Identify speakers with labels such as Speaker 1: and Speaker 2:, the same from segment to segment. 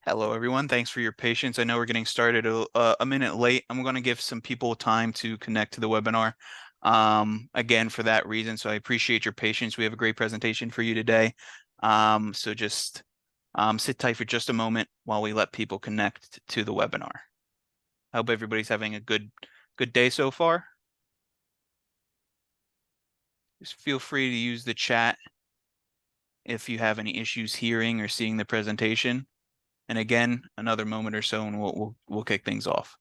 Speaker 1: Hello, everyone. Thanks for your patience. I know we're getting started a minute late. I'm going to give some people time to connect to the webinar again for that reason. So I appreciate your patience. We have a great presentation for you today. So just sit tight for just a moment while we let people connect to the webinar. I hope everybody's having a good day so far. Just feel free to use the chat if you have any issues hearing or seeing the presentation. And again, another moment or so and we'll kick things off.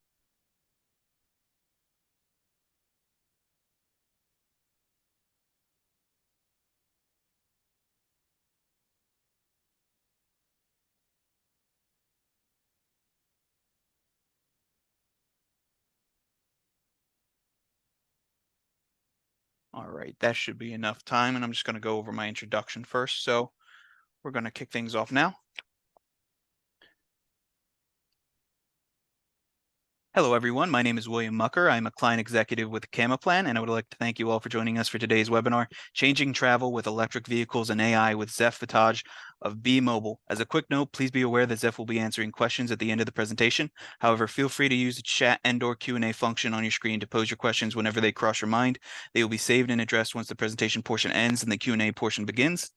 Speaker 1: All right, that should be enough time, and I'm just going to go over my introduction first. So we're going to kick things off now. Hello, everyone. My name is William Mucker. I'm a client executive with Camaplan, and I would like to thank you all for joining us for today's webinar, Changing Travel with Electric Vehicles and AI with Zeph Fataj of B-Mobile. As a quick note, please be aware that Zeph will be answering questions at the end of the presentation. However, feel free to use the chat and/or Q&A function on your screen to pose your questions whenever they cross your mind. They will be saved and addressed once the presentation portion ends and the Q&A portion begins.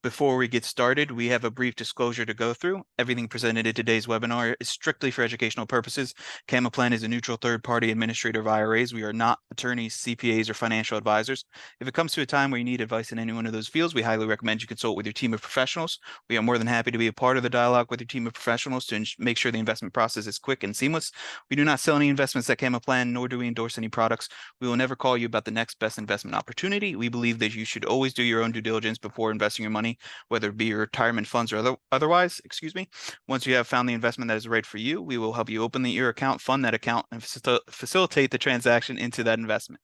Speaker 1: Before we get started, we have a brief disclosure to go through. Everything presented in today's webinar is strictly for educational purposes. Camaplan is a neutral third-party administrator of IRAs. We are not attorneys, CPAs, or financial advisors. If it comes to a time where you need advice in any one of those fields, we highly recommend you consult with your team of professionals. We are more than happy to be a part of the dialogue with your team of professionals to make sure the investment process is quick and seamless. We do not sell any investments at Camaplan, nor do we endorse any products. We will never call you about the next best investment opportunity. We believe that you should always do your own due diligence before investing your money, whether it be your retirement funds or otherwise, excuse me. Once you have found the investment that is right for you, we will help you open your account, fund that account, and facilitate the transaction into that investment.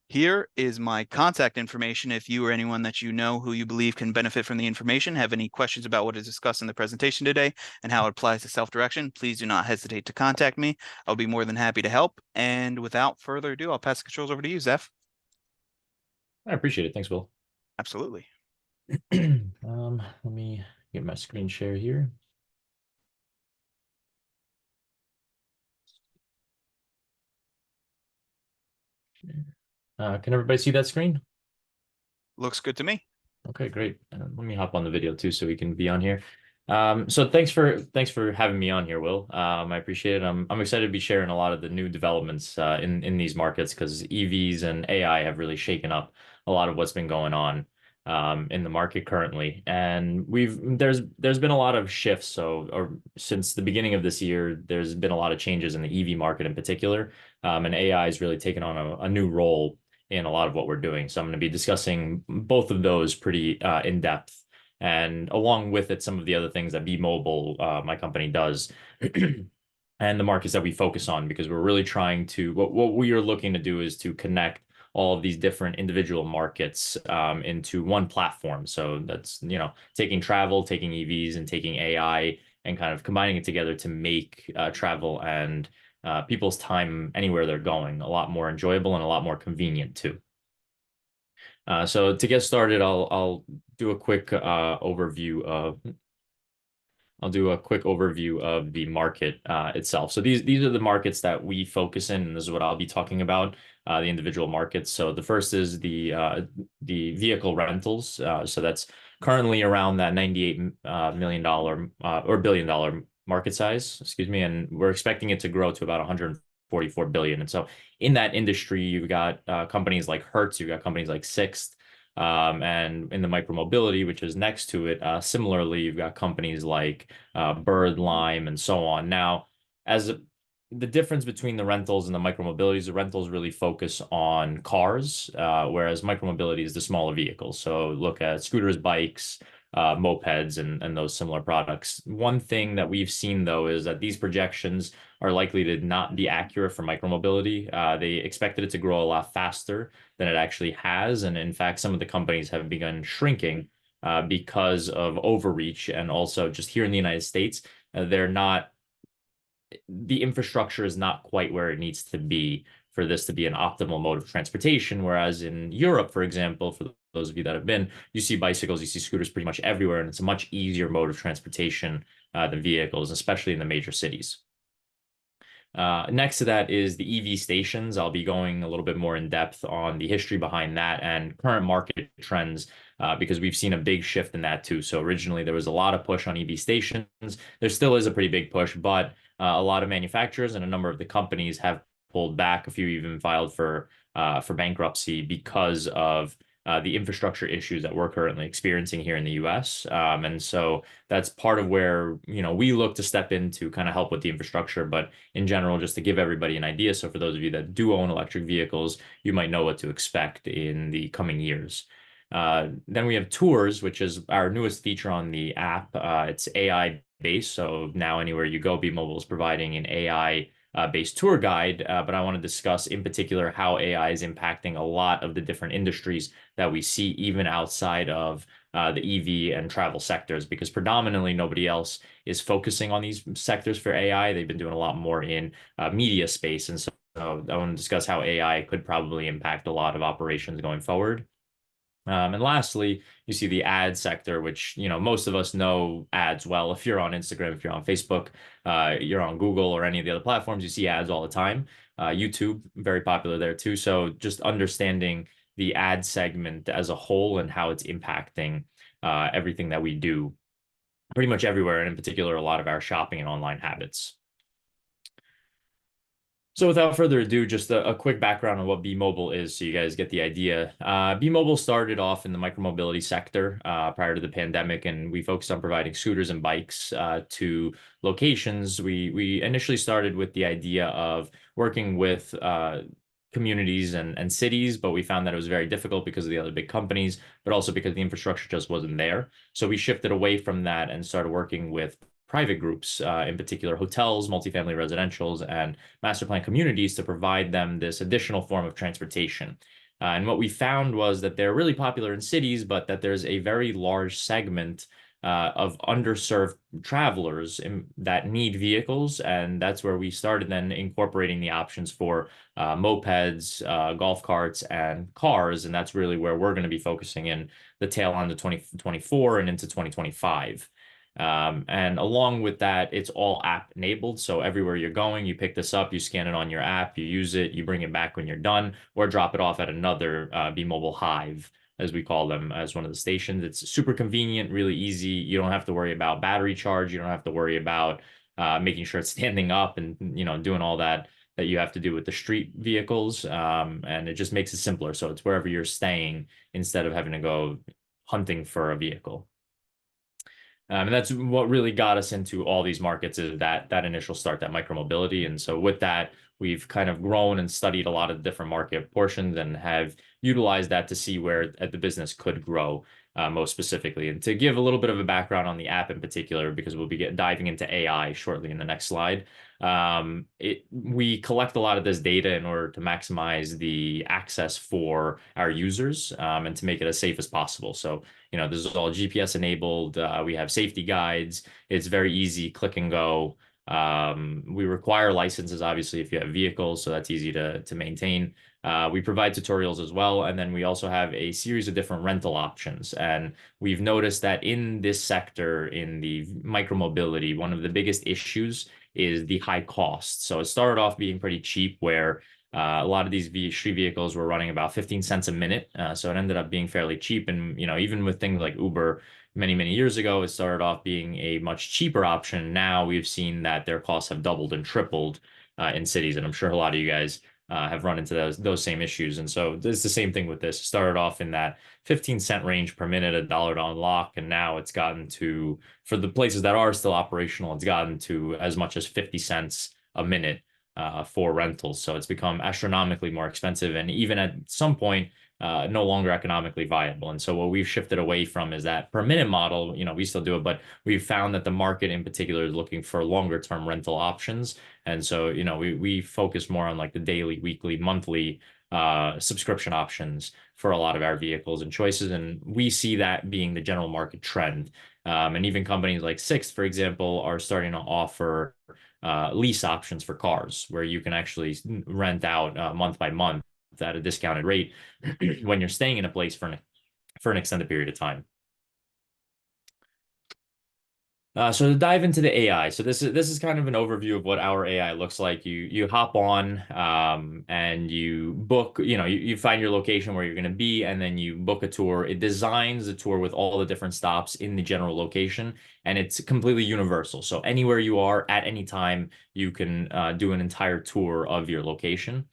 Speaker 1: Here is my contact information. If you or anyone that you know who you believe can benefit from the information have any questions about what is discussed in the presentation today and how it applies to self-direction, please do not hesitate to contact me. I'll be more than happy to help. And without further ado, I'll pass the controls over to you, Zeph.
Speaker 2: I appreciate it. Thanks, Will.
Speaker 1: Absolutely.
Speaker 2: Let me get my screen share here. Can everybody see that screen?
Speaker 1: Looks good to me.
Speaker 2: Okay, great. Let me hop on the video too so we can be on here. So thanks for having me on here, Will. I appreciate it. I'm excited to be sharing a lot of the new developments in these markets because EVs and AI have really shaken up a lot of what's been going on in the market currently. And there's been a lot of shifts. Or since the beginning of this year, there's been a lot of changes in the EV market in particular. And AI has really taken on a new role in a lot of what we're doing. So I'm going to be discussing both of those pretty in depth. And along with it, some of the other things that B-Mobile, my company, does, and the markets that we focus on, because we're really trying to, what we are looking to do is to connect all of these different individual markets into one platform. So that's, taking travel, taking EVs, and taking AI, and kind of combining it together to make travel and people's time anywhere they're going a lot more enjoyable and a lot more convenient too. So to get started, I'll do a quick overview of the market itself. So these are the markets that we focus in, and this is what I'll be talking about, the individual markets. So the first is the vehicle rentals. So that's currently around that $98 million or billion-dollar market size, excuse me, and we're expecting it to grow to about 144 billion. And so in that industry, you've got companies like Hertz, you've got companies like Sixt, and in the micromobility, which is next to it, similarly, you've got companies like Bird, Lime, and so on. Now, the difference between the rentals and the micromobilities, the rentals really focus on cars, whereas micromobility is the smaller vehicles. So look at scooters, bikes, mopeds, and those similar products. One thing that we've seen, though, is that these projections are likely to not be accurate for micromobility. They expected it to grow a lot faster than it actually has. And in fact, some of the companies have begun shrinking because of overreach. And also just here in the United States, the infrastructure is not quite where it needs to be for this to be an optimal mode of transportation. Whereas in Europe, for example, for those of you that have been, you see bicycles, you see scooters pretty much everywhere, and it's a much easier mode of transportation than vehicles, especially in the major cities. Next to that is the EV stations. I'll be going a little bit more in depth on the history behind that and current market trends because we've seen a big shift in that too. So originally there was a lot of push on EV stations. There still is a pretty big push, but a lot of manufacturers and a number of the companies have pulled back. A few even filed for bankruptcy because of the infrastructure issues that we're currently experiencing here in the US. And so that's part of where, we look to step in to kind of help with the infrastructure. But in general, just to give everybody an idea. So for those of you that do own electric vehicles, you might know what to expect in the coming years. Then we have Tours, which is our newest feature on the app. It's AI based. So now anywhere you go, BeMobile is providing an AI based tour guide, but I want to discuss in particular how AI is impacting a lot of the different industries that we see even outside of the EV and travel sectors, because predominantly nobody else is focusing on these sectors for AI. They've been doing a lot more in media space. And so I want to discuss how AI could probably impact a lot of operations going forward. And lastly, you see the ad sector, which, most of us know ads well. If you're on Instagram, if you're on Facebook, you're on Google or any of the other platforms, you see ads all the time. YouTube, very popular there too. So just understanding the ad segment as a whole and how it's impacting everything that we do pretty much everywhere, and in particular, a lot of our shopping and online habits. So without further ado, just a quick background on what BeMobile is so you guys get the idea. BeMobile started off in the micromobility sector prior to the pandemic, and we focused on providing scooters and bikes to locations. We initially started with the idea of working with communities and cities, but we found that it was very difficult because of the other big companies, but also because the infrastructure just wasn't there. So we shifted away from that and started working with private groups, in particular hotels, multifamily residentials, and master plan communities to provide them this additional form of transportation. And what we found was that they're really popular in cities, but that there's a very large segment of underserved travelers that need vehicles. And that's where we started then incorporating the options for mopeds, golf carts, and cars. And that's really where we're going to be focusing in the tail end of 2024 and into 2025. And along with that, it's all app enabled. So everywhere you're going, you pick this up, you scan it on your app, you use it, you bring it back when you're done, or drop it off at another BeMobile Hive, as we call them, as one of the stations. It's super convenient, really easy. You don't have to worry about battery charge. You don't have to worry about making sure it's standing up and, doing all that you have to do with the street vehicles. And it just makes it simpler. So it's wherever you're staying instead of having to go hunting for a vehicle. And that's what really got us into all these markets, is that initial start, that micromobility. And so with that, we've kind of grown and studied a lot of different market portions and have utilized that to see where the business could grow most specifically. And to give a little bit of a background on the app in particular, because we'll be diving into AI shortly in the next slide. We collect a lot of this data in order to maximize the access for our users and to make it as safe as possible. So, this is all GPS enabled. We have safety guides. It's very easy, click and go. We require licenses, obviously, if you have vehicles, so that's easy to maintain. We provide tutorials as well, and then we also have a series of different rental options. And we've noticed that in this sector, in the micromobility, one of the biggest issues is the high cost. So it started off being pretty cheap, where a lot of these street vehicles were running about 15 cents a minute. So it ended up being fairly cheap. And, even with things like Uber many, many years ago, it started off being a much cheaper option. Now we've seen that their costs have doubled and tripled in cities. And I'm sure a lot of you guys have run into those same issues. And so it's the same thing with this. It started off in that 15-cent range per minute, $1 to unlock. And now it's gotten to, for the places that are still operational, it's gotten to as much as 50 cents a minute for rentals. So it's become astronomically more expensive, and even at some point, no longer economically viable. And so what we've shifted away from is that per minute model. We still do it, but we've found that the market in particular is looking for longer term rental options. And so, we focus more on like the daily, weekly, monthly subscription options for a lot of our vehicles and choices. And we see that being the general market trend. And even companies like Sixt, for example, are starting to offer lease options for cars, where you can actually rent out month by month at a discounted rate when you're staying in a place for an extended period of time. So to dive into the AI, so this is kind of an overview of what our AI looks like. You hop on and you book, you find your location where you're going to be, and then you book a tour. It designs the tour with all the different stops in the general location, and it's completely universal. So anywhere you are at any time, you can do an entire tour of your location.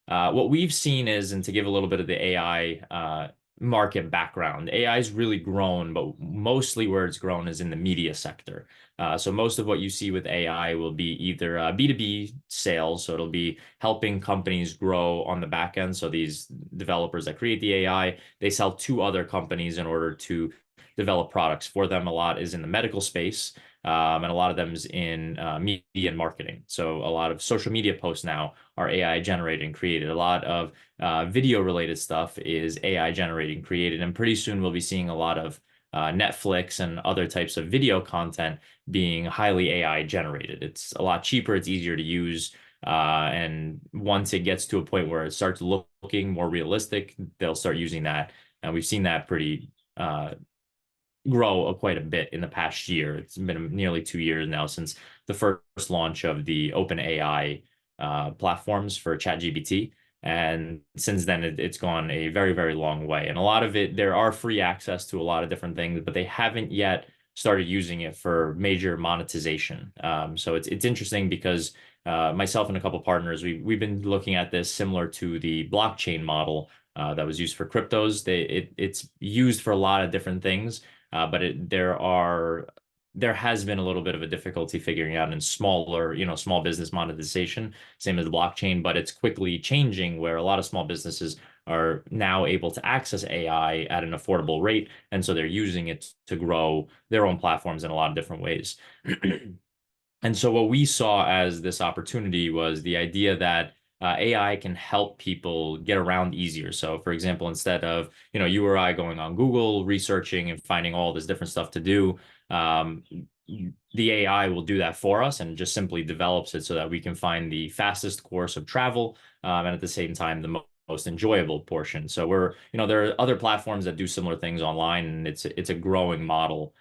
Speaker 2: What we've seen is, and to give a little bit of the AI market background, AI has really grown, but mostly where it's grown is in the media sector. So most of what you see with AI will be either B2B sales, so it'll be helping companies grow on the back end. So these developers that create the AI, they sell to other companies in order to develop products for them. A lot is in the medical space. And a lot of them is in media and marketing. So a lot of social media posts now are AI generated and created. A lot of video related stuff is AI generated and created. And pretty soon we'll be seeing a lot of Netflix and other types of video content being highly AI generated. It's a lot cheaper, it's easier to use. And once it gets to a point where it starts looking more realistic, they'll start using that. And we've seen that pretty grow quite a bit in the past year. It's been nearly 2 years now since the first launch of the OpenAI platforms for ChatGPT. And since then, it's gone a very, very long way. And a lot of it, there are free access to a lot of different things, but they haven't yet started using it for major monetization. So it's interesting because myself and a couple partners, we've been looking at this similar to the blockchain model that was used for cryptos. It's used for a lot of different things, but there has been a little bit of a difficulty figuring out in smaller, small business monetization, same as the blockchain, but it's quickly changing where a lot of small businesses are now able to access AI at an affordable rate. And so they're using it to grow their own platforms in a lot of different ways. And so what we saw as this opportunity was the idea that AI can help people get around easier. So, for example, instead of you or I going on Google, researching and finding all this different stuff to do, um, the AI will do that for us and just simply develops it so that we can find the fastest course of travel, and at the same time the most enjoyable portion. So there are other platforms that do similar things online, and it's a growing model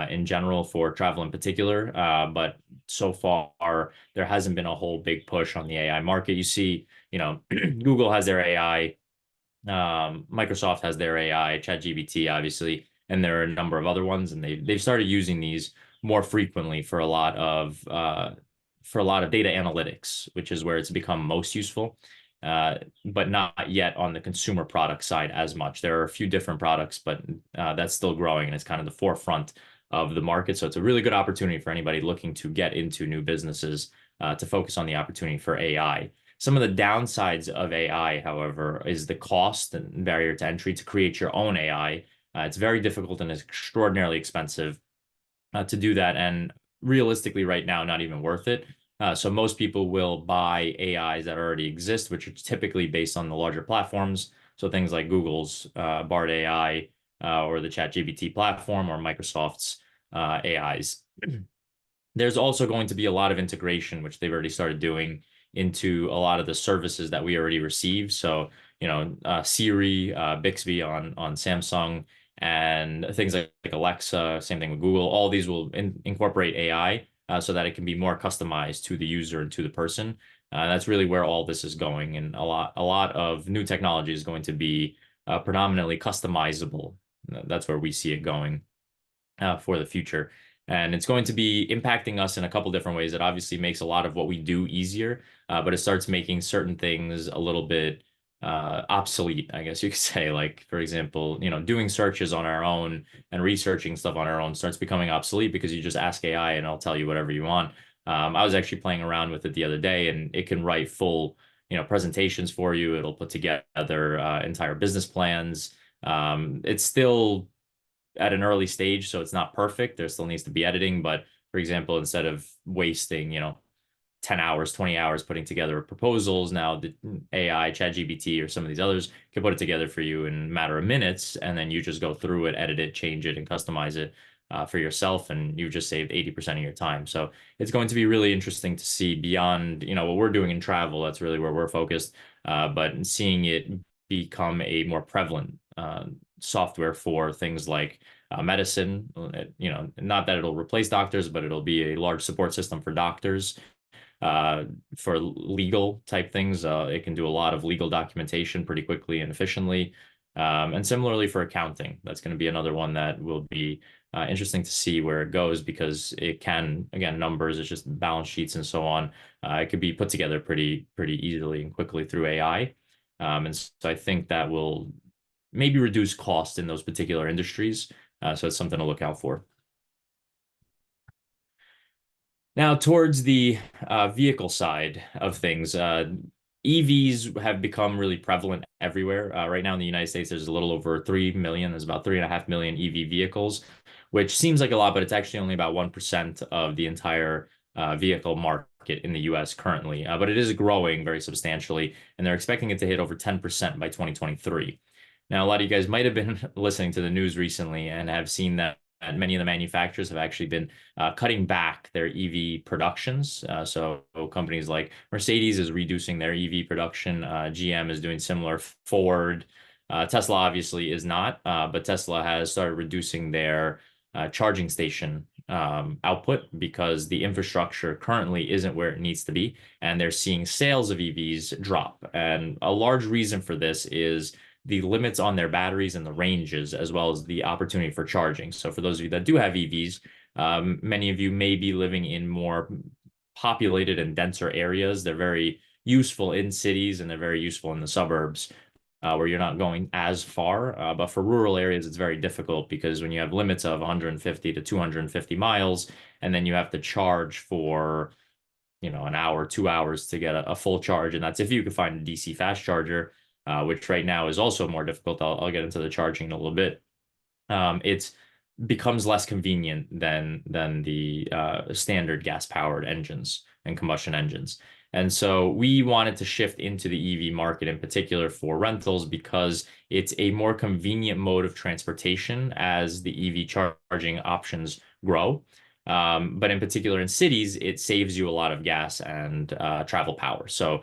Speaker 2: in general for travel in particular. But so far, there hasn't been a whole big push on the AI market. You see, Google has their AI, Microsoft has their AI, ChatGPT, obviously, and there are a number of other ones, and they've started using these more frequently for a lot of data analytics, which is where it's become most useful. But not yet on the consumer product side as much. There are a few different products, but that's still growing and it's kind of the forefront of the market. So it's a really good opportunity for anybody looking to get into new businesses to focus on the opportunity for AI. Some of the downsides of AI, however, is the cost and barrier to entry to create your own AI. It's very difficult and it's extraordinarily expensive to do that. And realistically, right now, not even worth it. So most people will buy AIs that already exist, which are typically based on the larger platforms. So things like Google's Bard AI or the ChatGPT platform or Microsoft's AIs. There's also going to be a lot of integration, which they've already started doing into a lot of the services that we already receive. So, Siri, Bixby on Samsung, and things like Alexa, same thing with Google. All these will incorporate AI so that it can be more customized to the user and to the person. That's really where all this is going, and a lot of new technology is going to be predominantly customizable. That's where we see it going for the future. And it's going to be impacting us in a couple different ways. It obviously makes a lot of what we do easier, but it starts making certain things a little bit obsolete, I guess you could say. Like, for example, doing searches on our own and researching stuff on our own starts becoming obsolete because you just ask AI and it'll tell you whatever you want. I was actually playing around with it the other day, and it can write full, presentations for you. It'll put together entire business plans. It's still at an early stage, so it's not perfect. There still needs to be editing, but for example, instead of wasting, 10 hours, 20 hours putting together proposals, now the AI, ChatGPT, or some of these others can put it together for you in a matter of minutes, and then you just go through it, edit it, change it, and customize it for yourself, and you just saved 80% of your time. So it's going to be really interesting to see beyond, what we're doing in travel. That's really where we're focused. But seeing it become a more prevalent software for things like medicine, not that it'll replace doctors, but it'll be a large support system for doctors. For legal type things, it can do a lot of legal documentation pretty quickly and efficiently. And similarly for accounting, that's going to be another one that will be interesting to see where it goes, because it can, again, numbers, it's just balance sheets and so on. It could be put together pretty easily and quickly through AI. And so I think that will maybe reduce cost in those particular industries. So it's something to look out for. Now, towards the vehicle side of things, EVs have become really prevalent everywhere. Right now in the United States, there's a little over 3 million, there's about 3.5 million EV vehicles, which seems like a lot, but it's actually only about 1% of the entire vehicle market in the US currently. But it is growing very substantially, and they're expecting it to hit over 10% by 2023. Now, a lot of you guys might have been listening to the news recently and have seen that many of the manufacturers have actually been cutting back their EV productions. So companies like Mercedes is reducing their EV production. GM is doing similar. Ford, Tesla obviously is not, but Tesla has started reducing their charging station output because the infrastructure currently isn't where it needs to be, and they're seeing sales of EVs drop. And a large reason for this is the limits on their batteries and the ranges, as well as the opportunity for charging. So for those of you that do have EVs, many of you may be living in more populated and denser areas. They're very useful in cities and they're very useful in the suburbs, where you're not going as far. But for rural areas, it's very difficult because when you have limits of 150 to 250 miles, and then you have to charge for an hour, 2 hours to get a full charge. And that's if you could find a DC fast charger, which right now is also more difficult. I'll get into the charging in a little bit. It becomes less convenient than the standard gas-powered engines and combustion engines. And so we wanted to shift into the EV market in particular for rentals because it's a more convenient mode of transportation as the EV charging options grow. But in particular in cities, it saves you a lot of gas and travel power. So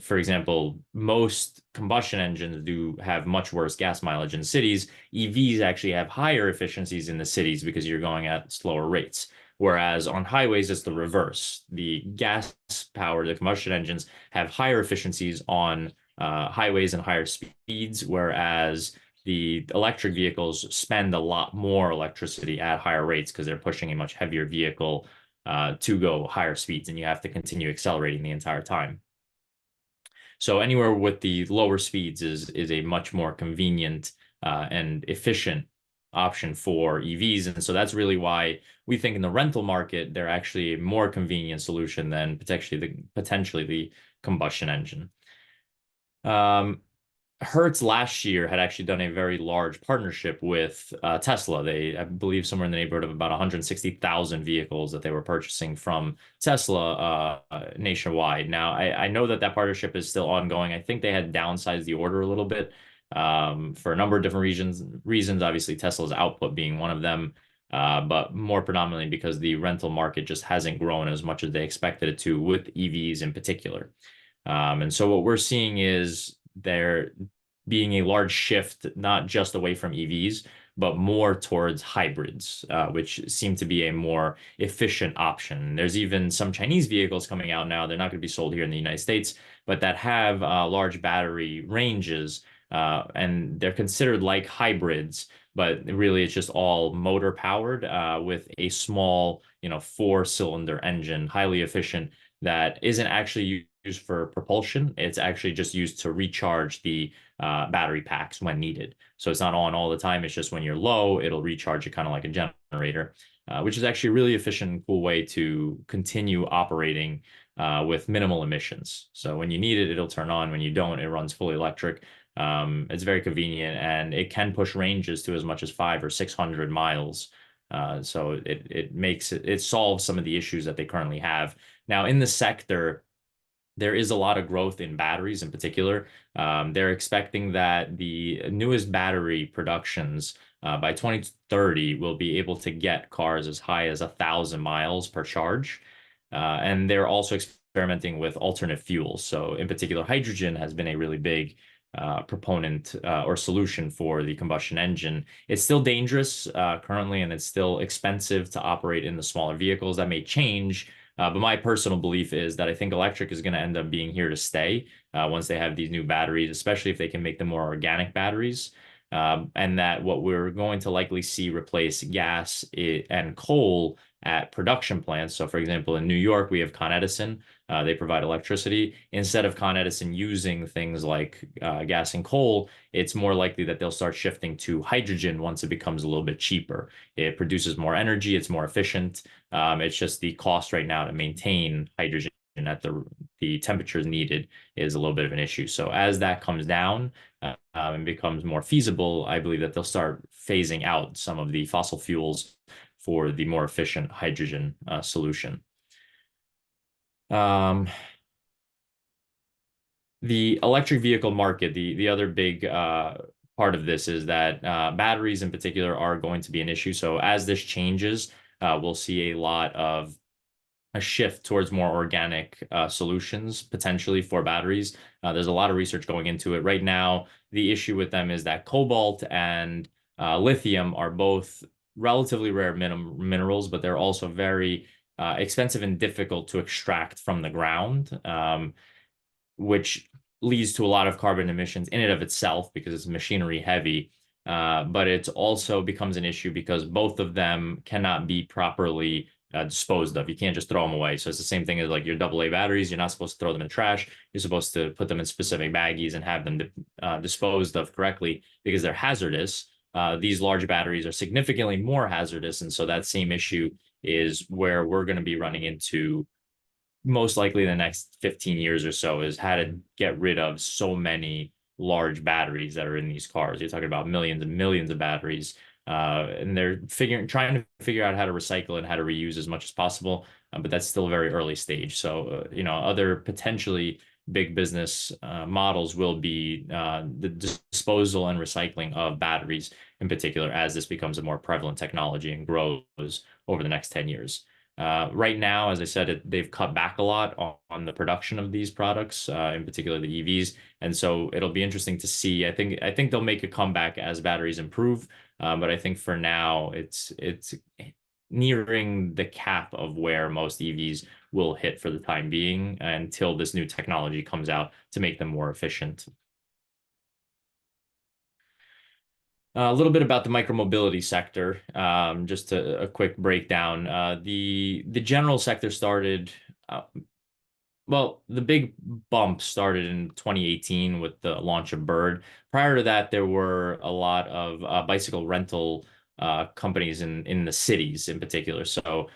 Speaker 2: for example, most combustion engines do have much worse gas mileage in cities. EVs actually have higher efficiencies in the cities because you're going at slower rates. Whereas on highways, it's the reverse. The gas powered, the combustion engines have higher efficiencies on highways and higher speeds, whereas the electric vehicles spend a lot more electricity at higher rates because they're pushing a much heavier vehicle to go higher speeds, and you have to continue accelerating the entire time. So anywhere with the lower speeds is a much more convenient and efficient option for EVs. And so that's really why we think in the rental market, they're actually a more convenient solution than potentially the combustion engine. Hertz last year had actually done a very large partnership with Tesla. They, I believe, somewhere in the neighborhood of about 160,000 vehicles that they were purchasing from Tesla nationwide. Now, I know that partnership is still ongoing. I think they had downsized the order a little bit for a number of different reasons. Obviously, Tesla's output being one of them, but more predominantly because the rental market just hasn't grown as much as they expected it to, with EVs in particular. And so what we're seeing is there being a large shift, not just away from EVs, but more towards hybrids, which seem to be a more efficient option. There's even some Chinese vehicles coming out now. They're not going to be sold here in the United States, but that have large battery ranges, and they're considered like hybrids, but really it's just all motor powered with a small, 4-cylinder engine, highly efficient, that isn't actually used for propulsion. It's actually just used to recharge the battery packs when needed. So it's not on all the time. It's just when you're low, it'll recharge it kind of like a generator, which is actually a really efficient and cool way to continue operating with minimal emissions. So when you need it, it'll turn on. When you don't, it runs fully electric. It's very convenient, and it can push ranges to as much as 500 or 600 miles. So it solves some of the issues that they currently have. Now, in the sector, there is a lot of growth in batteries in particular. They're expecting that the newest battery productions by 2030, we'll be able to get cars as high as 1,000 miles per charge. And they're also experimenting with alternate fuels. So, in particular, hydrogen has been a really big proponent or solution for the combustion engine. It's still dangerous currently, and it's still expensive to operate in the smaller vehicles. That may change. But my personal belief is that I think electric is going to end up being here to stay once they have these new batteries, especially if they can make them more organic batteries. And that what we're going to likely see replace gas and coal at production plants. So, for example, in New York, we have Con Edison. They provide electricity. Instead of Con Edison using things like gas and coal, it's more likely that they'll start shifting to hydrogen once it becomes a little bit cheaper. It produces more energy, it's more efficient. It's just the cost right now to maintain hydrogen at the temperatures needed is a little bit of an issue. So as that comes down and becomes more feasible, I believe that they'll start phasing out some of the fossil fuels for the more efficient hydrogen solution. The electric vehicle market, the other big part of this is that batteries in particular are going to be an issue. So as this changes, we'll see a lot of a shift towards more organic solutions potentially for batteries. There's a lot of research going into it right now. The issue with them is that cobalt and lithium are both relatively rare minerals, but they're also very expensive and difficult to extract from the ground, which leads to a lot of carbon emissions in and of itself because it's machinery heavy. But it also becomes an issue because both of them cannot be properly disposed of. You can't just throw them away. So it's the same thing as like your AA batteries. You're not supposed to throw them in trash. You're supposed to put them in specific baggies and have them disposed of correctly because they're hazardous. These large batteries are significantly more hazardous. And so that same issue is where we're going to be running into most likely in the next 15 years or so, is how to get rid of so many large batteries that are in these cars. You're talking about millions and millions of batteries. And they're trying to figure out how to recycle and how to reuse as much as possible. But that's still a very early stage. So, other potentially big business models will be the disposal and recycling of batteries in particular, as this becomes a more prevalent technology and grows over the next 10 years. Right now, as I said, they've cut back a lot on the production of these products, in particular the EVs, and so it'll be interesting to see. I think they'll make a comeback as batteries improve, but I think for now it's nearing the cap of where most EVs will hit for the time being until this new technology comes out to make them more efficient. A little bit about the micromobility sector, just a quick breakdown. The general sector started, well, the big bump started in 2018 with the launch of Bird. Prior to that, there were a lot of bicycle rental companies in the cities in particular. So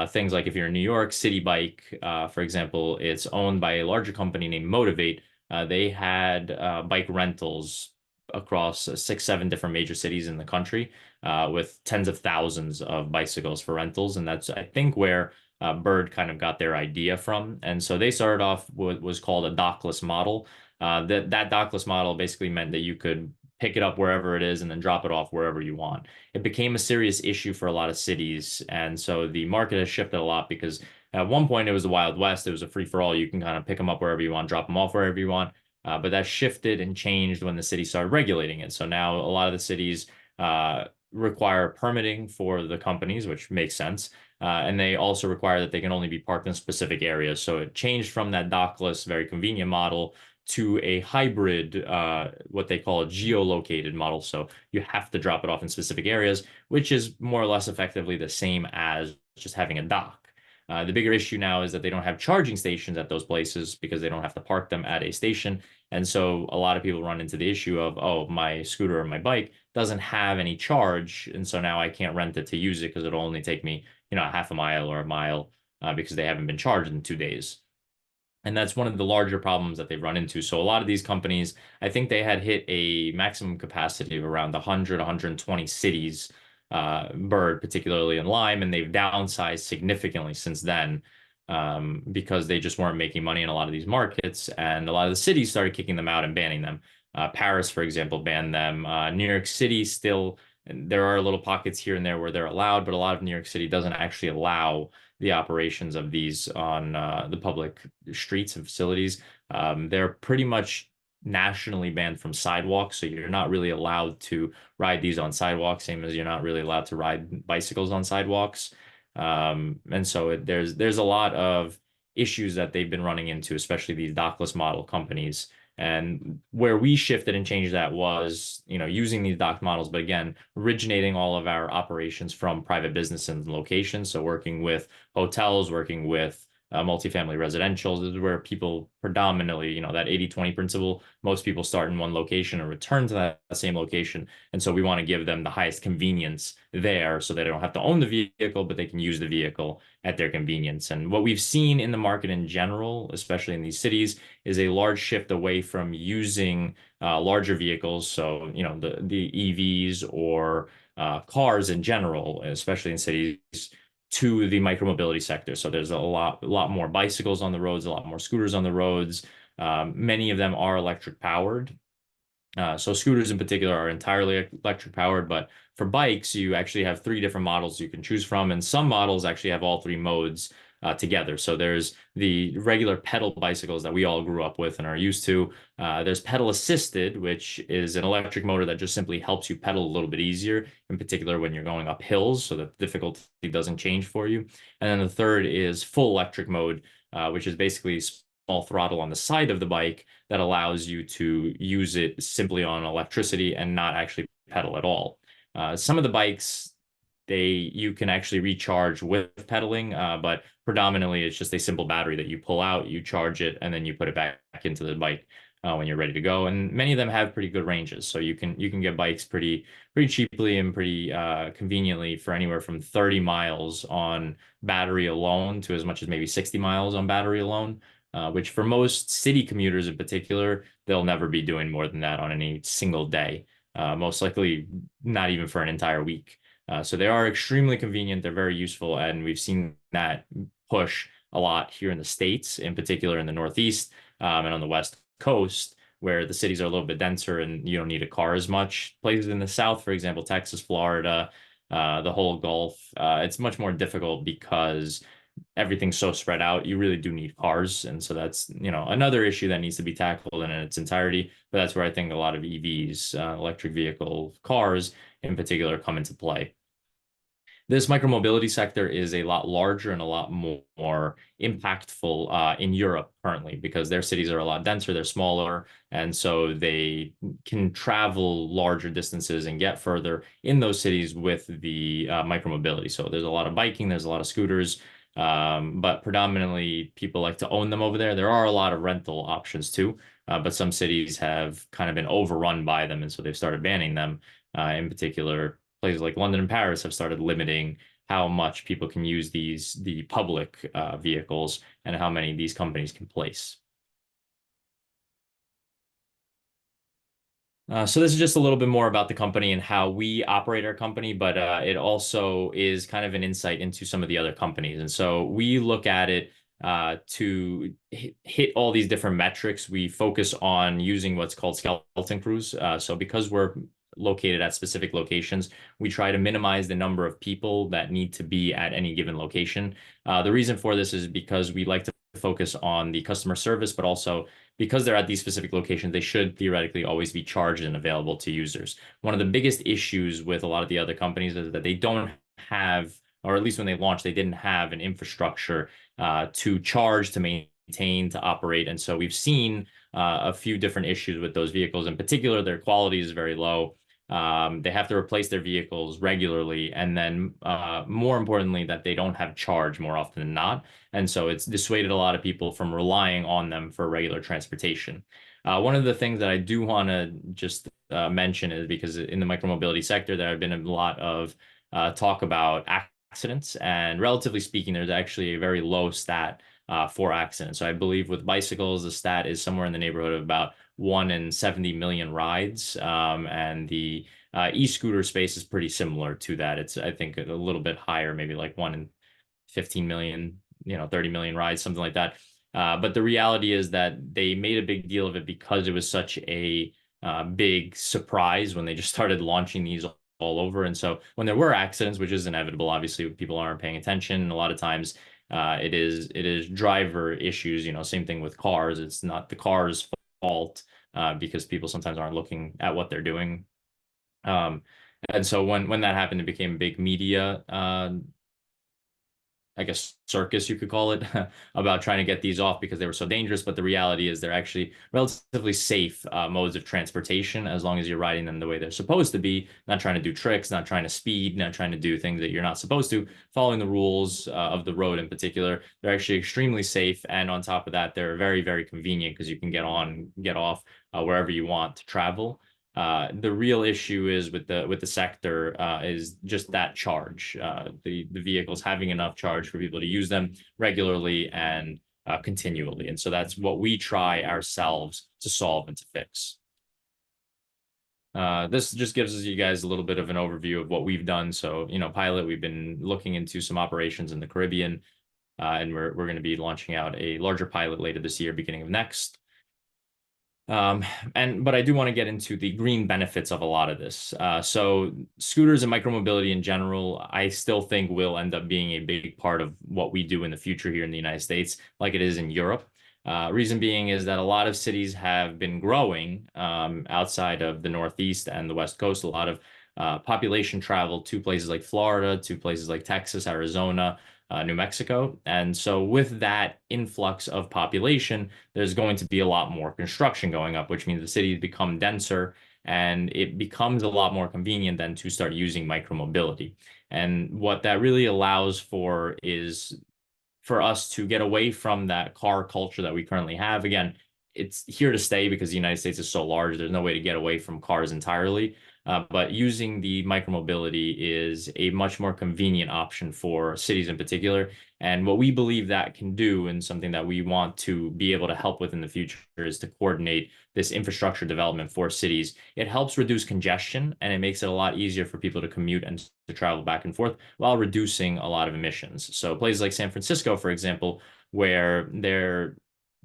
Speaker 2: things like if you're in New York, City Bike, for example, it's owned by a larger company named Motivate. They had bike rentals across 6, 7 different major cities in the country with tens of thousands of bicycles for rentals. And that's, I think, where Bird kind of got their idea from. And so they started off with what was called a dockless model. That dockless model basically meant that you could pick it up wherever it is and then drop it off wherever you want. It became a serious issue for a lot of cities. And so the market has shifted a lot because at one point it was the Wild West. It was a free for all. You can kind of pick them up wherever you want, drop them off wherever you want. But that shifted and changed when the city started regulating it. So now a lot of the cities require permitting for the companies, which makes sense. And they also require that they can only be parked in specific areas. So it changed from that dockless, very convenient model to a hybrid, what they call a geolocated model. So you have to drop it off in specific areas, which is more or less effectively the same as just having a dock. The bigger issue now is that they don't have charging stations at those places because they don't have to park them at a station. And so a lot of people run into the issue of, oh, my scooter or my bike doesn't have any charge. And so now I can't rent it to use it because it'll only take me, a half a mile or a mile because they haven't been charged in 2 days. And that's one of the larger problems that they've run into. So a lot of these companies, I think they had hit a maximum capacity of around 100, 120 cities, Bird, particularly in Lime, and they've downsized significantly since then because they just weren't making money in a lot of these markets. And a lot of the cities started kicking them out and banning them. Paris, for example, banned them. New York City still And there are little pockets here and there where they're allowed, but a lot of New York City doesn't actually allow the operations of these on the public streets and facilities. They're pretty much nationally banned from sidewalks, so you're not really allowed to ride these on sidewalks, same as you're not really allowed to ride bicycles on sidewalks. And so there's a lot of issues that they've been running into, especially these dockless model companies. And where we shifted and changed that was, using these dock models, but again, originating all of our operations from private business and locations. So working with hotels, working with multifamily residential. This is where people predominantly, that 80-20 principle, most people start in one location and return to that same location. And so we want to give them the highest convenience there so they don't have to own the vehicle, but they can use the vehicle at their convenience. And what we've seen in the market in general, especially in these cities, is a large shift away from using larger vehicles. So, the EVs or cars in general, especially in cities, to the micromobility sector. So there's a lot more bicycles on the roads, a lot more scooters on the roads. Many of them are electric powered. So scooters in particular are entirely electric powered, but for bikes, you actually have three different models you can choose from, and some models actually have all three modes together. So there's the regular pedal bicycles that we all grew up with and are used to. There's pedal assisted, which is an electric motor that just simply helps you pedal a little bit easier, in particular when you're going up hills, so that the difficulty doesn't change for you. And then the third is full electric mode, which is basically small throttle on the side of the bike that allows you to use it simply on electricity and not actually pedal at all. Some of the bikes, you can actually recharge with pedaling, but predominantly it's just a simple battery that you pull out, you charge it, and then you put it back into the bike when you're ready to go. And many of them have pretty good ranges, so you can get bikes pretty cheaply and pretty conveniently for anywhere from 30 miles on battery alone to as much as maybe 60 miles on battery alone. Which for most city commuters in particular, they'll never be doing more than that on any single day. Most likely not even for an entire week. So they are extremely convenient. They're very useful, and we've seen that push a lot here in the States, in particular in the Northeast and on the West Coast, where the cities are a little bit denser and you don't need a car as much. Places in the South, for example, Texas, Florida, the whole Gulf, it's much more difficult because everything's so spread out. You really do need cars. And so that's, another issue that needs to be tackled in its entirety. But that's where I think a lot of EVs, electric vehicle cars in particular, come into play. This micromobility sector is a lot larger and a lot more impactful in Europe currently because their cities are a lot denser, they're smaller, and so they can travel larger distances and get further in those cities with the micromobility. So there's a lot of biking, there's a lot of scooters, but predominantly people like to own them over there. There are a lot of rental options too, but some cities have kind of been overrun by them, and so they've started banning them. In particular, places like London and Paris have started limiting how much people can use the public vehicles and how many these companies can place. So this is just a little bit more about the company and how we operate our company, but it also is kind of an insight into some of the other companies. And so we look at it to hit all these different metrics. We focus on using what's called skeleton crews. So because we're located at specific locations, we try to minimize the number of people that need to be at any given location. The reason for this is because we like to focus on the customer service, but also because they're at these specific locations, they should theoretically always be charged and available to users. One of the biggest issues with a lot of the other companies is that they don't have, or at least when they launched, they didn't have an infrastructure to charge, to maintain, to operate. And so we've seen a few different issues with those vehicles. In particular, their quality is very low. They have to replace their vehicles regularly, and then more importantly, that they don't have charge more often than not. And so it's dissuaded a lot of people from relying on them for regular transportation. One of the things that I do want to just mention is because in the micromobility sector, there have been a lot of talk about accidents, and relatively speaking, there's actually a very low stat for accidents. So I believe with bicycles, the stat is somewhere in the neighborhood of about 1 in 70 million rides. And the e-scooter space is pretty similar to that. It's, I think, a little bit higher, maybe like 1 in 15 million, 30 million rides, something like that. But the reality is that they made a big deal of it because it was such a big surprise when they just started launching these all over. And so when there were accidents, which is inevitable, obviously people aren't paying attention. A lot of times it is driver issues, same thing with cars. It's not the car's fault because people sometimes aren't looking at what they're doing. Um, and so when that happened, it became a big media I guess circus you could call it about trying to get these off because they were so dangerous. But the reality is they're actually relatively safe modes of transportation as long as you're riding them the way they're supposed to be, not trying to do tricks, not trying to speed, not trying to do things that you're not supposed to, following the rules of the road in particular. They're actually extremely safe. And on top of that, they're very, very convenient because you can get on, get off wherever you want to travel. The real issue is with the sector is just that charge. The vehicles having enough charge for people to use them regularly and continually, and so that's what we try ourselves to solve and to fix. This just gives you guys a little bit of an overview of what we've done. So, Pilot, we've been looking into some operations in the Caribbean, and we're going to be launching out a larger pilot later this year, beginning of next. But I do want to get into the green benefits of a lot of this. So scooters and micromobility in general, I still think will end up being a big part of what we do in the future here in the United States, like it is in Europe. Reason being is that a lot of cities have been growing outside of the Northeast and the West Coast. A lot of population travel to places like Florida, to places like Texas, Arizona, New Mexico. And so with that influx of population, there's going to be a lot more construction going up, which means the cities become denser and it becomes a lot more convenient then to start using micromobility. And what that really allows for is for us to get away from that car culture that we currently have. Again, it's here to stay because the United States is so large. There's no way to get away from cars entirely. But using the micromobility is a much more convenient option for cities in particular. And what we believe that can do, and something that we want to be able to help with in the future, is to coordinate this infrastructure development for cities. It helps reduce congestion and it makes it a lot easier for people to commute and to travel back and forth while reducing a lot of emissions. So places like San Francisco, for example, where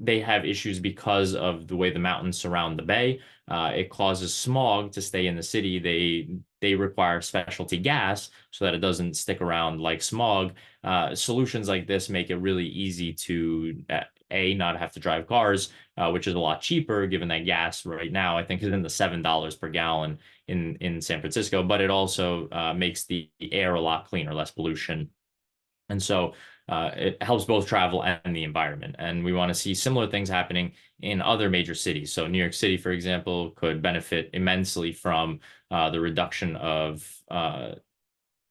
Speaker 2: they have issues because of the way the mountains surround the bay. It causes smog to stay in the city. They require specialty gas so that it doesn't stick around like smog. Solutions like this make it really easy to not have to drive cars, which is a lot cheaper given that gas right now I think is in the $7 per gallon in San Francisco. But it also makes the air a lot cleaner, less pollution. And so it helps both travel and the environment. And we want to see similar things happening in other major cities. So New York City, for example, could benefit immensely from the reduction of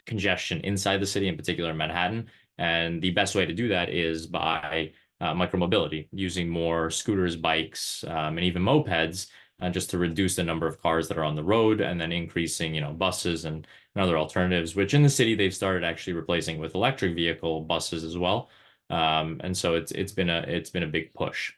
Speaker 2: congestion inside the city, in particular Manhattan. And the best way to do that is by micromobility, using more scooters, bikes, and even mopeds, just to reduce the number of cars that are on the road, and then increasing, buses and other alternatives, which in the city they've started actually replacing with electric vehicle buses as well. And so it's been a big push.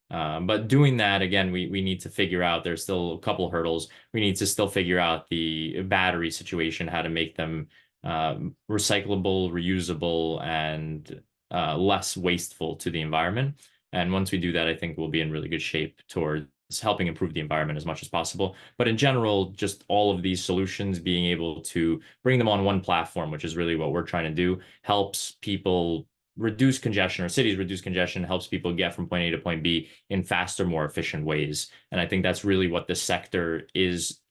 Speaker 2: But doing that, again, we need to figure out, there's still a couple hurdles. We need to still figure out the battery situation, how to make them recyclable, reusable, and less wasteful to the environment. And once we do that, I think we'll be in really good shape towards helping improve the environment as much as possible. But in general, just all of these solutions, being able to bring them on one platform, which is really what we're trying to do, helps people reduce congestion, or cities reduce congestion, helps people get from point A to point B in faster, more efficient ways. And I think that's really what the sector is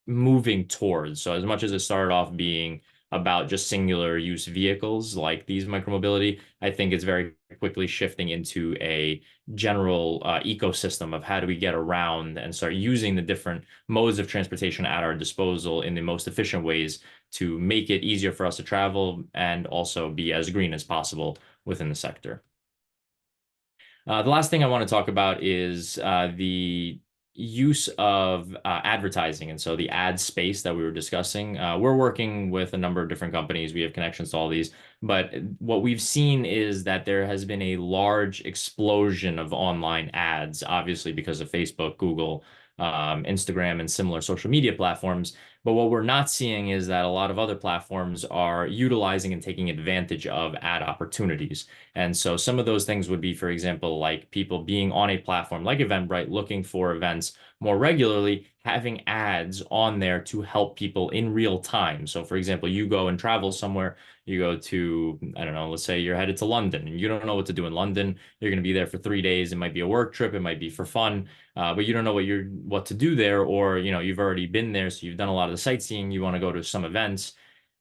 Speaker 2: moving towards. So as much as it started off being about just singular use vehicles like these micromobility, I think it's very quickly shifting into a general ecosystem of how do we get around and start using the different modes of transportation at our disposal in the most efficient ways to make it easier for us to travel and also be as green as possible within the sector. The last thing I want to talk about is the use of advertising. And so the ad space that we were discussing, we're working with a number of different companies. We have connections to all these. But what we've seen is that there has been a large explosion of online ads, obviously because of Facebook, Google, Instagram, and similar social media platforms. But what we're not seeing is that a lot of other platforms are utilizing and taking advantage of ad opportunities. And so some of those things would be, for example, like people being on a platform like Eventbrite, looking for events more regularly, having ads on there to help people in real time. So, for example, you go and travel somewhere, you go to, I don't know, let's say you're headed to London and you don't know what to do in London. You're going to be there for 3 days. It might be a work trip, it might be for fun, but you don't know what to do there, or you've already been there, so you've done a lot of the sightseeing. You want to go to some events.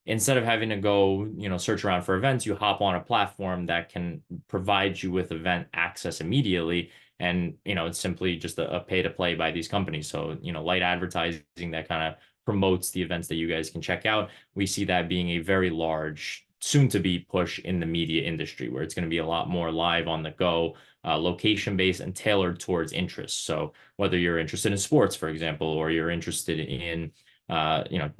Speaker 2: Instead of having to go, search around for events, you hop on a platform that can provide you with event access immediately. And, it's simply just a pay to play by these companies. So, light advertising that kind of promotes the events that you guys can check out. We see that being a very large, soon to be push in the media industry, where it's going to be a lot more live on the go, location based and tailored towards interests. So whether you're interested in sports, for example, or you're interested in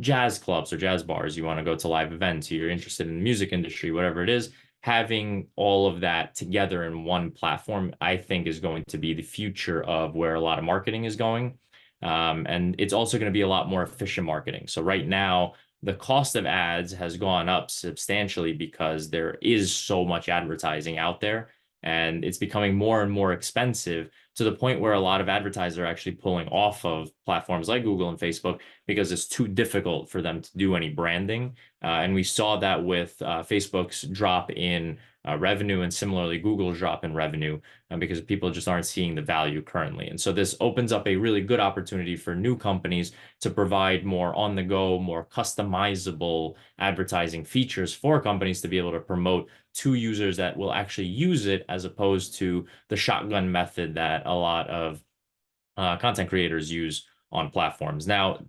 Speaker 2: jazz clubs or jazz bars, you want to go to live events, you're interested in the music industry, whatever it is, having all of that together in one platform, I think is going to be the future of where a lot of marketing is going. And it's also going to be a lot more efficient marketing. So right now, the cost of ads has gone up substantially because there is so much advertising out there, and it's becoming more and more expensive to the point where a lot of advertisers are actually pulling off of platforms like Google and Facebook because it's too difficult for them to do any branding. And we saw that with Facebook's drop in revenue, and similarly Google's drop in revenue, because people just aren't seeing the value currently. And so this opens up a really good opportunity for new companies to provide more on the go, more customizable advertising features for companies to be able to promote to users that will actually use it, as opposed to the shotgun method that a lot of content creators use on platforms. Now,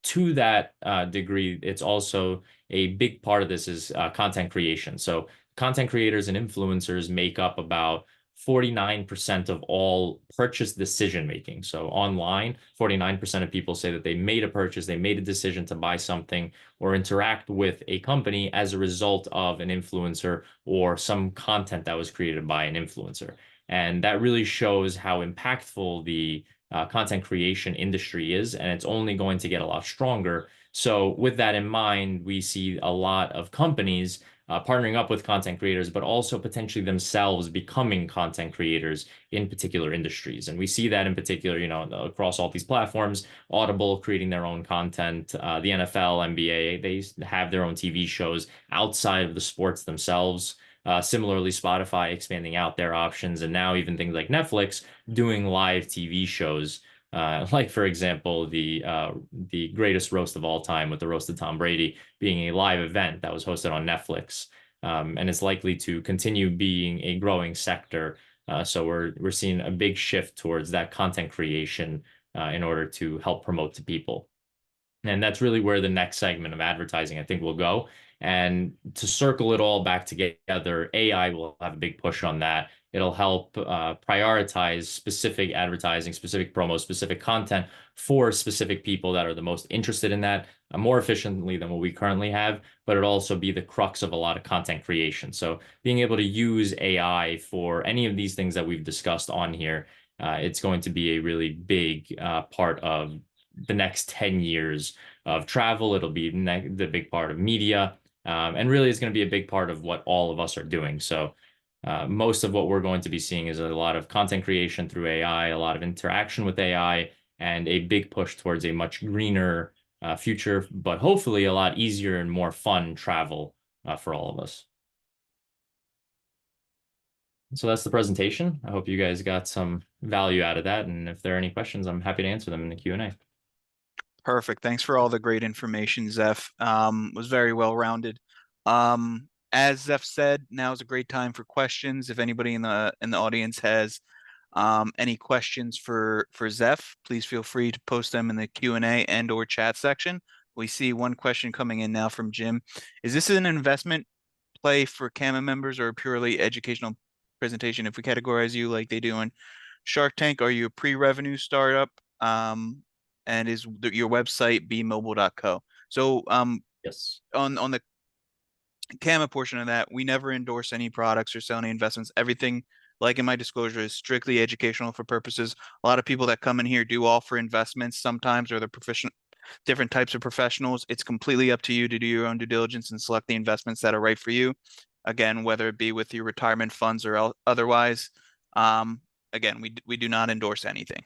Speaker 2: to that degree, it's also a big part of this is content creation. So content creators and influencers make up about 49% of all purchase decision making. So online, 49% of people say that they made a purchase, they made a decision to buy something or interact with a company as a result of an influencer or some content that was created by an influencer. And that really shows how impactful the content creation industry is, and it's only going to get a lot stronger. So, with that in mind, we see a lot of companies partnering up with content creators, but also potentially themselves becoming content creators in particular industries. And we see that in particular, across all these platforms. Audible creating their own content, the NFL, NBA, they have their own TV shows outside of the sports themselves. Similarly, Spotify expanding out their options, and now even things like Netflix doing live TV shows. Like, for example, the greatest roast of all time, with the roast of Tom Brady being a live event that was hosted on Netflix, and it's likely to continue being a growing sector. So we're seeing a big shift towards that content creation in order to help promote to people. And that's really where the next segment of advertising, I think, will go. And to circle it all back together, AI will have a big push on that. It'll help prioritize specific advertising, specific promos, specific content for specific people that are the most interested in that more efficiently than what we currently have. But it'll also be the crux of a lot of content creation. So being able to use AI for any of these things that we've discussed on here, it's going to be a really big part of the next 10 years of travel. It'll be the big part of media. And really, it's going to be a big part of what all of us are doing. So, most of what we're going to be seeing is a lot of content creation through AI, a lot of interaction with AI, and a big push towards a much greener future, but hopefully a lot easier and more fun travel for all of us. So that's the presentation. I hope you guys got some value out of that. And if there are any questions, I'm happy to answer them in the Q&A.
Speaker 1: Perfect. Thanks for all the great information, Zeph. Was very well rounded. As Zeph said, now is a great time for questions. If anybody in the audience has any questions for Zeph, please feel free to post them in the Q&A and or chat section. We see one question coming in now from Jim. Is this an investment play for CAMA members or a purely educational presentation? If we categorize you like they do in Shark Tank, are you a pre-revenue startup? And is your website bmobile.co? So
Speaker 2: Yes.
Speaker 1: on the CAMA portion of that, we never endorse any products or sell any investments. Everything, like in my disclosure, is strictly educational for purposes. A lot of people that come in here do offer investments sometimes, or they're professional, different types of professionals. It's completely up to you to do your own due diligence and select the investments that are right for you. Again, whether it be with your retirement funds or otherwise. Again, we do not endorse anything.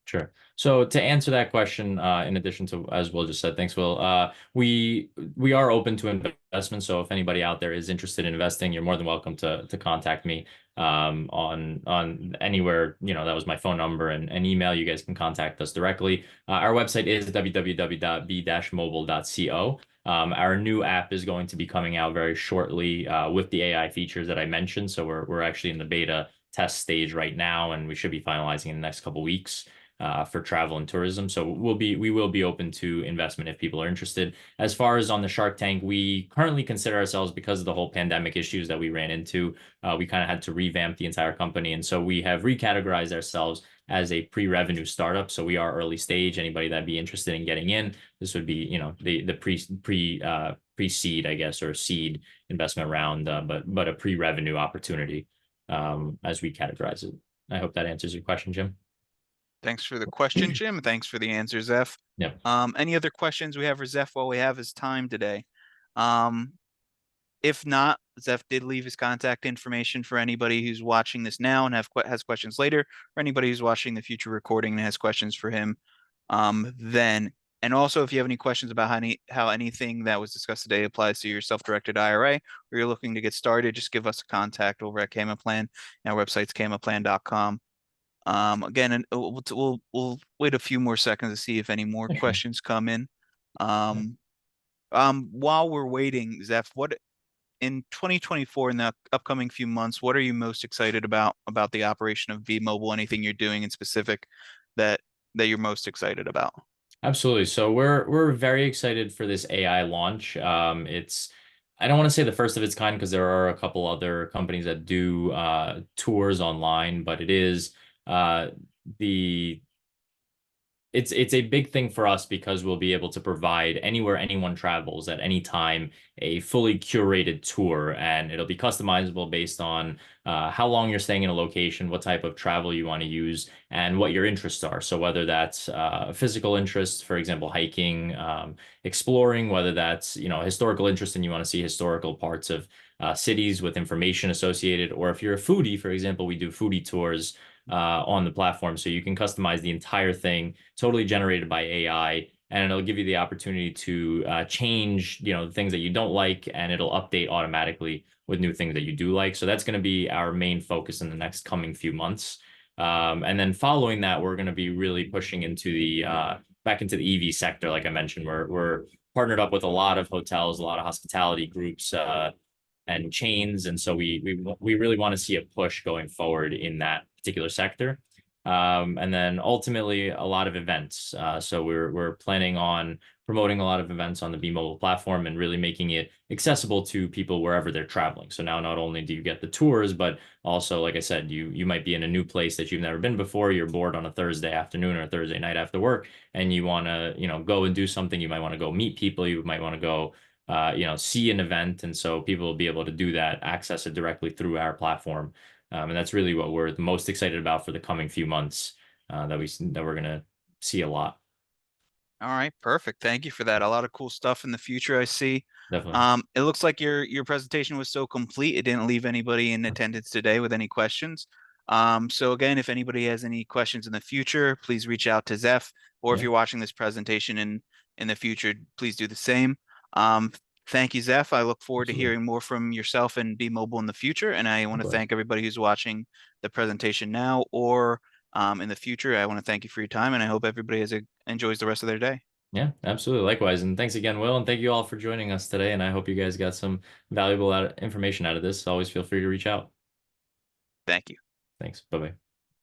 Speaker 2: Sure. So to answer that question, in addition to, as Will just said, thanks, Will. We are open to investment. So if anybody out there is interested in investing, you're more than welcome to contact me on anywhere. That was my phone number and email. You guys can contact us directly. Our website is www.b-mobile.co. Our new app is going to be coming out very shortly with the AI features that I mentioned. So we're actually in the beta test stage right now, and we should be finalizing in the next couple weeks for travel and tourism. So we will be open to investment if people are interested. As far as on the Shark Tank, we currently consider ourselves, because of the whole pandemic issues that we ran into, we kind of had to revamp the entire company. And so we have recategorized ourselves as a pre-revenue startup. So we are early stage. Anybody that'd be interested in getting in, this would be, the pre-seed, I guess, or seed investment round, but a pre-revenue opportunity as we categorize it. I hope that answers your question, Jim.
Speaker 1: Thanks for the question, Jim. Thanks for the answer, Zeph.
Speaker 2: Yep.
Speaker 1: Any other questions we have for Zeph while we have his time today? If not, Zeph did leave his contact information for anybody who's watching this now and has questions later, or anybody who's watching the future recording and has questions for him. Then, and also if you have any questions about how anything that was discussed today applies to your self-directed IRA, or you're looking to get started, just give us a contact over at Camaplan. Our website's camaplan.com. Again, and we'll wait a few more seconds to see if any more
Speaker 2: Sure.
Speaker 1: questions come in. While we're waiting, Zeph, what in 2024, in the upcoming few months, what are you most excited about the operation of B-Mobile? Anything you're doing in specific that you're most excited about?
Speaker 2: Absolutely. So we're very excited for this AI launch. It's I don't want to say the first of its kind because there are a couple other companies that do tours online, but it is the it's a big thing for us because we'll be able to provide anywhere anyone travels at any time a fully curated tour, and it'll be customizable based on how long you're staying in a location, what type of travel you want to use, and what your interests are. So whether that's physical interests, for example, hiking, exploring, whether that's historical interest and you want to see historical parts of cities with information associated, or if you're a foodie, for example, we do foodie tours on the platform. So you can customize the entire thing, totally generated by AI, and it'll give you the opportunity to change, the things that you don't like, and it'll update automatically with new things that you do like. So that's going to be our main focus in the next coming few months. And then following that, we're going to be really pushing into the back into the EV sector. Like I mentioned, we're partnered up with a lot of hotels, a lot of hospitality groups, and chains. And so we really want to see a push going forward in that particular sector. And then ultimately a lot of events. So we're planning on promoting a lot of events on the B-Mobile platform and really making it accessible to people wherever they're traveling. So now not only do you get the tours, but also, like I said, you might be in a new place that you've never been before. You're bored on a Thursday afternoon or a Thursday night after work, and you want to, go and do something. You might want to go meet people. You might want to go see an event. And so people will be able to do that, access it directly through our platform. And that's really what we're the most excited about for the coming few months, that we're gonna see a lot.
Speaker 1: All right, perfect. Thank you for that. A lot of cool stuff in the future, I see.
Speaker 2: Definitely.
Speaker 1: It looks like your presentation was so complete, it didn't leave anybody in attendance today with any questions. So again, if anybody has any questions in the future, please reach out to Zeph, or if
Speaker 2: Yeah.
Speaker 1: you're watching this presentation in the future, please do the same. Thank you, Zeph. I look forward to
Speaker 2: Absolutely.
Speaker 1: hearing more from yourself and B-Mobile in the future. And I want to
Speaker 2: Likewise.
Speaker 1: thank everybody who's watching the presentation now or in the future. I want to thank you for your time, and I hope everybody enjoys the rest of their day.
Speaker 2: Yeah, absolutely. Likewise. And thanks again, Will. And thank you all for joining us today. And I hope you guys got some valuable information out of this. Always feel free to reach out.
Speaker 1: Thank you.
Speaker 2: Thanks. Bye-bye.